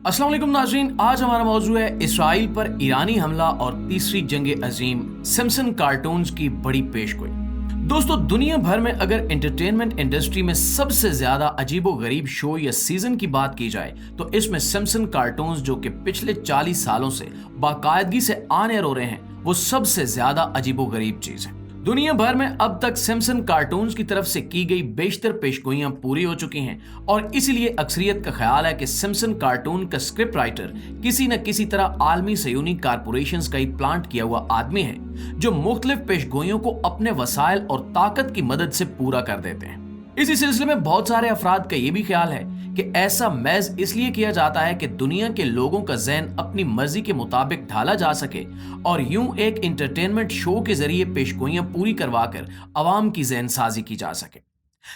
अस्सलाम वालेकुम नाज़रीन, आज हमारा मौजू है इसराइल पर ईरानी हमला और तीसरी जंग अजीम सिम्पसन कार्टून्स की बड़ी पेशगोई। दोस्तों, दुनिया भर में अगर एंटरटेनमेंट इंडस्ट्री में सबसे ज्यादा अजीबो गरीब शो या सीजन की बात की जाए तो इसमें सिम्पसन कार्टून्स, जो कि पिछले 40 सालों से बाकायदगी से ऑन एयर हो रहे हैं, वो सबसे ज्यादा अजीबो गरीब चीज है। दुनिया भर में अब तक सिम्पसन कार्टून्स की तरफ से की गई बेशतर पेशगोइयां पूरी हो चुकी हैं और इसीलिए अक्सरियत का ख्याल है कि सिम्पसन कार्टून का स्क्रिप्ट राइटर किसी न किसी तरह आलमी सयूनी कारपोरेशंस का ही प्लांट किया हुआ आदमी है, जो मुख्तलिफ पेशगोइयों को अपने वसाइल और ताकत की मदद से पूरा कर देते हैं। इसी सिलसिले में बहुत सारे अफराद का ये भी ख्याल है कि ऐसा महज इसलिए किया जाता है कि दुनिया के लोगों का ज़हन अपनी मर्जी के मुताबिक ढाला जा सके और यूं एक एंटरटेनमेंट शो के जरिए पेशगोइयां पूरी करवाकर अवाम की ज़हन साजी की जा सके।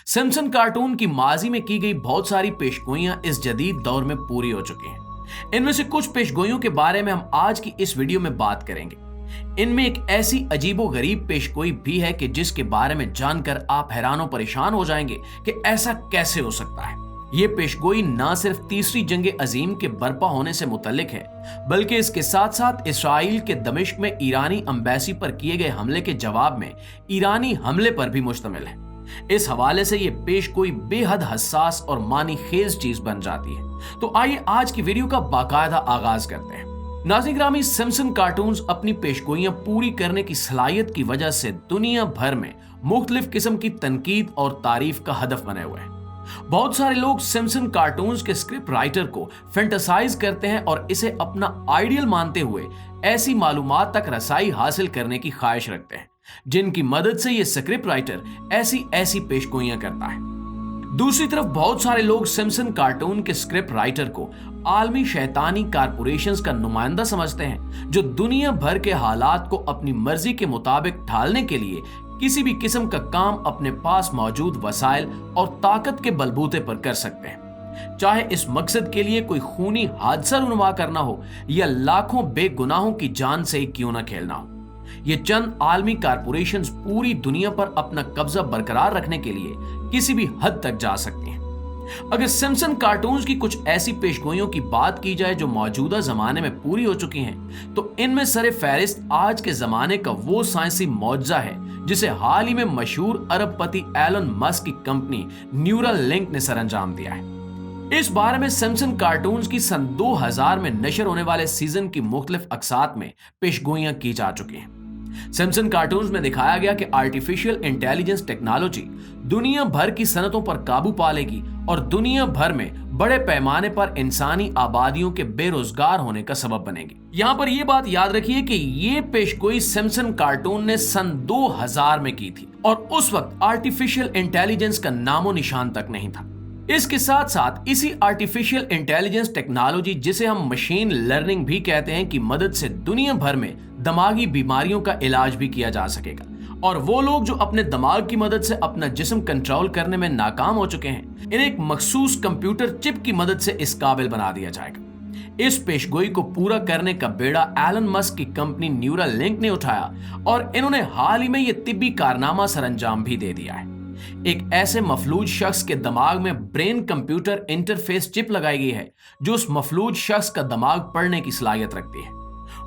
सिम्पसन कार्टून की माजी में की गई बहुत सारी पेशगोइयां इस जदीद दौर में पूरी हो चुकी हैं। इनमें से कुछ पेशगोइयों के बारे में हम आज की इस वीडियो में बात करेंगे। इनमें एक ऐसी अजीबो गरीब पेशगोई भी है कि जिसके बारे में जानकर आप हैरान और परेशान हो जाएंगे कि ऐसा कैसे हो सकता है। ये पेशगोई ना सिर्फ तीसरी जंग अजीम के बर्पा होने से मुतल्लिक है, बल्कि इसके साथ साथ इसराइल के दमिश्क में ईरानी एम्बेसी पर किए गए हमले के जवाब में ईरानी हमले पर भी मुश्तमिल है। इस हवाले से ये पेशगोई बेहद हसास और मानी खेज चीज बन जाती है। तो आइए आज की वीडियो का बाकायदा आगाज करते हैं। नाज़रीन ग्रामी, सिम्पसन कार्टून्स अपनी पेशगोइयां पूरी करने की सलाहियत की वजह से दुनिया भर में मुख्तलिफ किस्म की तनकीद और तारीफ का हदफ बने हुए हैं। बहुत सारे लोग सिम्पसन कार्टून्स के स्क्रिप्ट राइटर को फैंटासाइज करते हैं और इसे अपना आइडियल मानते हुए ऐसी मालूमात तक रसाई हासिल करने की ख्वाहिश रखते हैं जिनकी मदद से ये स्क्रिप्ट राइटर ऐसी पेशगोइयां करता है। दूसरी तरफ बहुत सारे लोग सिम्पसन कार्टून के स्क्रिप्ट राइटर को आलमी शैतानी कारपोरेशंस का नुमाइंदा समझते हैं, जो दुनिया भर के हालात को अपनी मर्जी के मुताबिक ढालने के लिए किसी भी किस्म का काम अपने पास मौजूद वसाइल और ताकत के बलबूते पर कर सकते हैं, चाहे इस मकसद के लिए कोई खूनी हादसा रुनवा करना हो या लाखों बेगुनाहों की जान से ही क्यों न खेलना हो। ये चंद आलमी कारपोरेशंस पूरी दुनिया पर अपना कब्जा बरकरार रखने के लिए किसी भी हद तक जा सकती हैं। अगर सिम्पसन कार्टून्स की कुछ ऐसी पेशगोइयों की बात की जाए जो मौजूदा जमाने में पूरी हो चुकी हैं, तो इनमें सरे फहरिस्त आज के जमाने का वो साइंसी मौजज़ा है जिसे हाल ही में मशहूर अरबपति एलन मस्क की कंपनी न्यूरल लिंक ने सरअंजाम दिया है। इस बारे में सिम्पसन कार्टून्स की सन 2000 में नशर होने वाले सीजन की मुख्तलिफ अकसात में पेशगोइयां की जा चुकी हैं। सिम्पसन कार्टून्स में दिखाया गया कि आर्टिफिशियल इंटेलिजेंस टेक्नोलॉजी दुनिया भर की सनतों पर काबू पा लेगी और दुनिया भर में बड़े पैमाने पर इंसानी आबादियों के बेरोजगार होने का सबब बनेगी। यहाँ पर यह बात याद रखिए कि ये पेशगोई सिम्पसन कार्टून ने सन 2000 में की थी और उस वक्त आर्टिफिशियल इंटेलिजेंस का नामो निशान तक नहीं था। इसके साथ साथ इसी आर्टिफिशियल इंटेलिजेंस टेक्नोलॉजी, जिसे हम मशीन लर्निंग भी कहते हैं, की मदद से दुनिया भर में दिमागी बीमारियों का इलाज भी किया जा सकेगा और वो लोग जो अपने दिमाग की मदद से अपना जिस्म कंट्रोल करने में नाकाम हो चुके हैं, इन्हें एक मखसूस कंप्यूटर चिप की मदद से इस काबिल बना दिया जाएगा। इस पेशगोई को पूरा करने का बेड़ा एलन मस्क की कंपनी न्यूरल लिंक ने उठाया और इन्होंने हाल ही में यह तिब्बी कारनामा सरअंजाम भी दे दिया है। एक ऐसे मफलूज शख्स के दिमाग में ब्रेन कंप्यूटर इंटरफेस चिप लगाई गई है जो उस मफलूज शख्स का दिमाग पढ़ने की सलाहियत रखती है।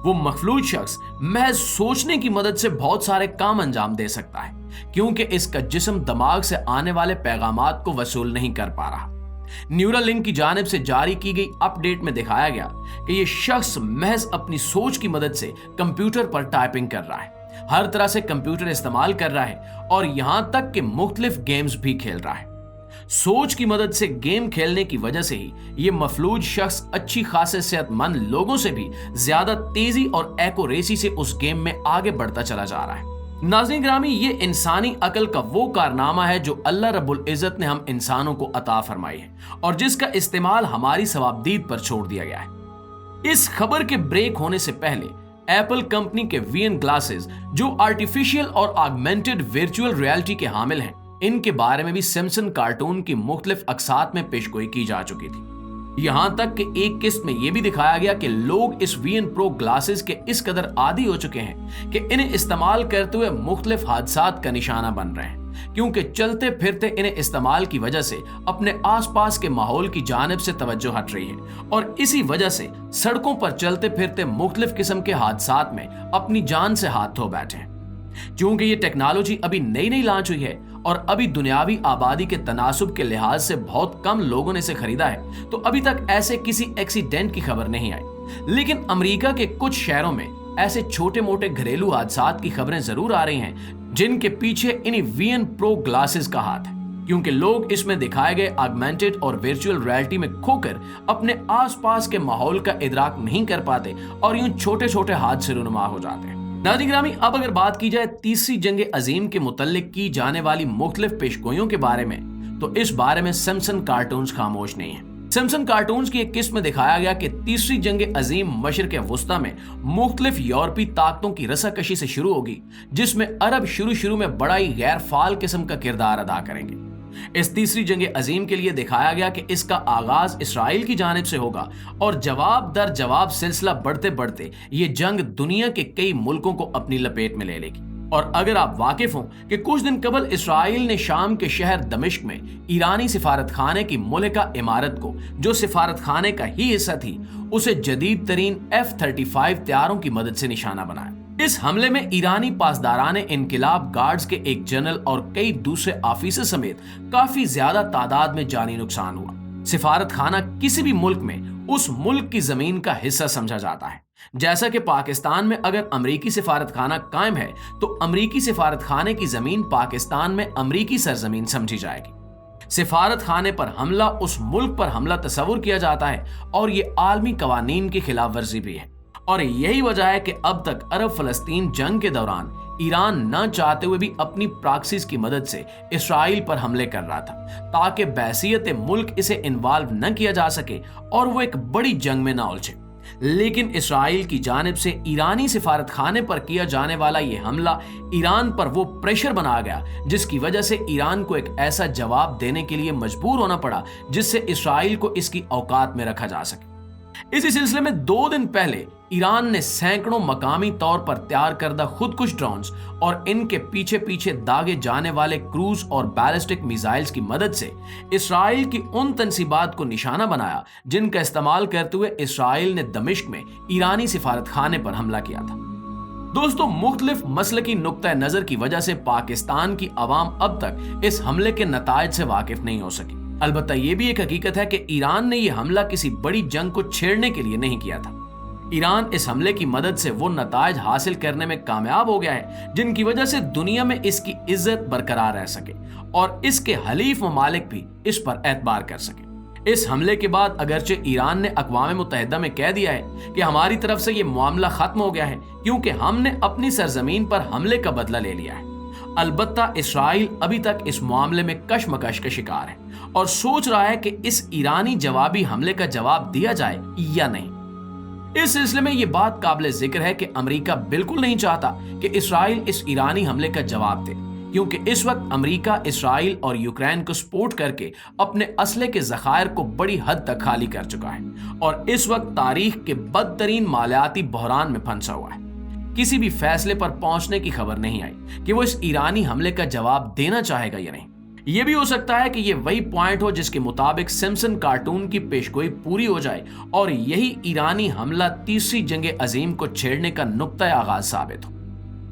वो मखलूज शख्स महज सोचने की मदद से बहुत सारे काम अंजाम दे सकता है, क्योंकि इसका जिस्म दिमाग से आने वाले पैगामात को वसूल नहीं कर पा रहा। न्यूरल लिंक की जानिब से जारी की गई अपडेट में दिखाया गया कि ये शख्स महज अपनी सोच की मदद से कंप्यूटर पर टाइपिंग कर रहा है, हर तरह से कंप्यूटर इस्तेमाल कर रहा है और यहां तक कि मुख्तलिफ गेम्स भी खेल रहा है। सोच की मदद से गेम खेलने की वजह से ही ये मफलूज शख्स अच्छी खासे सेहतमंद लोगों से भी ज्यादा तेजी और एक्यूरेसी से उस गेम में आगे बढ़ता चला जा रहा है। नाज़रीन ग्रामी, ये इंसानी अकल का वो कारनामा है जो अल्लाह रब्बुल इज़्ज़त ने हम इंसानों को अता फरमाई है और जिसका इस्तेमाल हमारी सवाबदीद पर छोड़ दिया गया है। इस खबर के ब्रेक होने से पहले एप्पल कंपनी के वीएन ग्लासेस, जो आर्टिफिशियल और ऑगमेंटेड वर्चुअल रियलिटी के हामिल हैं, इनके बारे में भी सिम्पसन कार्टून की मुख्तलिफ अकसात में पेशगोई की जा चुकी थी। यहां तक कि एक किस्त में यह भी दिखाया गया कि लोग इस वीएन प्रो ग्लासेस के इस कदर आदी हो चुके हैं कि इन्हें इस्तेमाल करते हुए मुख्तलिफ हादसात का निशाना बन रहे हैं, क्योंकि चलते फिरते इन्हें इस्तेमाल की वजह से अपने आसपास के माहौल की जानिब से तवज्जो हट रही है और इसी वजह से सड़कों पर चलते फिरते मुख्तलिफ किस्म के हादसात में अपनी जान से हाथ धो बैठे हैं। क्योंकि ये टेक्नोलॉजी अभी नई नई लॉन्च हुई है और अभी दुनियावी आबादी के तनासुब के लिहाज से बहुत कम लोगों ने इसे खरीदा है, तो अभी तक ऐसे किसी एक्सीडेंट की खबर नहीं आई। लेकिन अमेरिका के कुछ शहरों में ऐसे छोटे मोटे घरेलू हादसात की खबरें जरूर आ रही हैं, जिनके पीछे इन्हीं वीएन प्रो ग्लासेस का हाथ है, क्योंकि लोग इसमें दिखाए गए ऑगमेंटेड और वर्चुअल रियलिटी में खोकर अपने आसपास के माहौल का इदराक नहीं कर पाते और यूं छोटे छोटे हादसे रूनुमा हो जाते हैं। नाज़रीन गिरामी, अब अगर बात की जाए तीसरी जंग अजीम के मुतल्लिक की जाने वाली मुख्तलिफ पेशगोइयों के बारे में, तो इस बारे में सिम्पसन कार्टून्स खामोश नहीं है। सिम्पसन कार्टून्स की एक किस्म में दिखाया गया कि तीसरी जंग अजीम मशरिक़ वस्ता में मुख्तलिफ यूरोपीय ताकतों की रस्साकशी से शुरू होगी, जिसमें अरब शुरू में बड़ा ही गैर फाल किस्म का किरदार अदा करेंगे। इस तीसरी जंग अजीम के लिए दिखाया गया कि इसका आगाज इसराइल की जानिब से होगा और जवाब दर जवाब सिलसिला बढ़ते बढ़ते ये जंग दुनिया के कई मुल्कों को अपनी लपेट में ले लेगी। और अगर आप वाकिफ हों कि कुछ दिन कबल इसराइल ने शाम के शहर दमिश्क में ईरानी सिफारत खाने की मुल्का इमारत को, जो सिफारत खाने का ही हिस्सा थी, उसे जदीद तरीन F-35 तैयारों की मदद से निशाना बनाया। इस हमले में ईरानी पासदारान इनकिलाब गार्ड्स के एक जनरल और कई दूसरे ऑफिसर समेत काफी ज्यादा तादाद में जानी नुकसान हुआ। सिफारत खाना किसी भी मुल्क में उस मुल्क की जमीन का हिस्सा समझा जाता है। जैसा कि पाकिस्तान में अगर अमरीकी सिफारत खाना कायम है तो अमरीकी सिफारत खाने की जमीन पाकिस्तान में अमरीकी सरजमीन समझी जाएगी। सिफारत खाने पर हमला उस मुल्क पर हमला तस्वुर किया जाता है और ये आलमी कवानीन की खिलाफ वर्जी भी है। और यही वजह है कि अब तक अरब फलस्तीन जंग के दौरान ईरान न चाहते हुए भी अपनी प्रॉक्सीज की मदद से इसराइल पर हमले कर रहा था, ताकि बहसीयत मुल्क इसे इन्वॉल्व न किया जा सके और वो एक बड़ी जंग में न उलझे। लेकिन इसराइल की जानिब से ईरानी सिफारत खाने पर किया जाने वाला ये हमला ईरान पर वो प्रेशर बना गया, जिसकी वजह से ईरान को एक ऐसा जवाब देने के लिए मजबूर होना पड़ा जिससे इसराइल को इसकी औकात में रखा जा सके। इसी सिलसिले में 2 दिन पहले ईरान ने सैकड़ों मकामी तौर पर तैयार करदा खुदकुश ड्रोन्स और इनके पीछे पीछे दागे जाने वाले क्रूज और बैलिस्टिक मिसाइल्स की मदद से इसराइल की उन तंसीबात को निशाना बनाया, जिनका इस्तेमाल करते हुए इसराइल ने दमिश्क में ईरानी सिफारत खाने पर हमला किया था। दोस्तों, मुख्तलिफ मसलकी नुक्ता नजर की वजह से पाकिस्तान की आवाम अब तक इस हमले के नतायज से वाकिफ नहीं हो सकी। अलबत्ता ये भी एक हकीकत है कि ईरान ने यह हमला किसी बड़ी जंग को छेड़ने के लिए नहीं किया था। ईरान इस हमले की मदद से वो नतायज हासिल करने में कामयाब हो गया है जिनकी वजह से दुनिया में इसकी इज्जत बरकरार रह सके और इसके हलीफ ममालिक भी इस पर एतबार कर सके। इस हमले के बाद अगरचे ईरान ने अक़वाम मुत्तहिदा में कह दिया है कि हमारी तरफ से ये मामला खत्म हो गया है क्योंकि हमने अपनी सरजमीन पर हमले का बदला ले लिया है, अलबत्ता इसराइल अभी तक इस मामले में कशमकश का शिकार है और सोच रहा है कि इस ईरानी जवाबी हमले का जवाब दिया जाए या नहीं। इस सिलसिले में यह बात काबिल जिक्र है कि अमेरिका बिल्कुल नहीं चाहता कि इसराइल इस ईरानी हमले का जवाब दे, क्योंकि इस वक्त अमेरिका इसराइल और यूक्रेन को सपोर्ट करके अपने असले के ज़खायर को बड़ी हद तक खाली कर चुका है और इस वक्त तारीख के बदतरीन मालियाती बहरान में फंसा हुआ है। किसी भी फैसले पर पहुंचने की खबर नहीं आई कि वो इस ईरानी हमले का जवाब देना चाहेगा या नहीं। यह भी हो सकता है कि यह वही पॉइंट हो जिसके मुताबिक सिम्पसन कार्टून की पेशगोई पूरी हो जाए और यही ईरानी हमला तीसरी जंग अजीम को छेड़ने का नुक्ता आगाज साबित हो।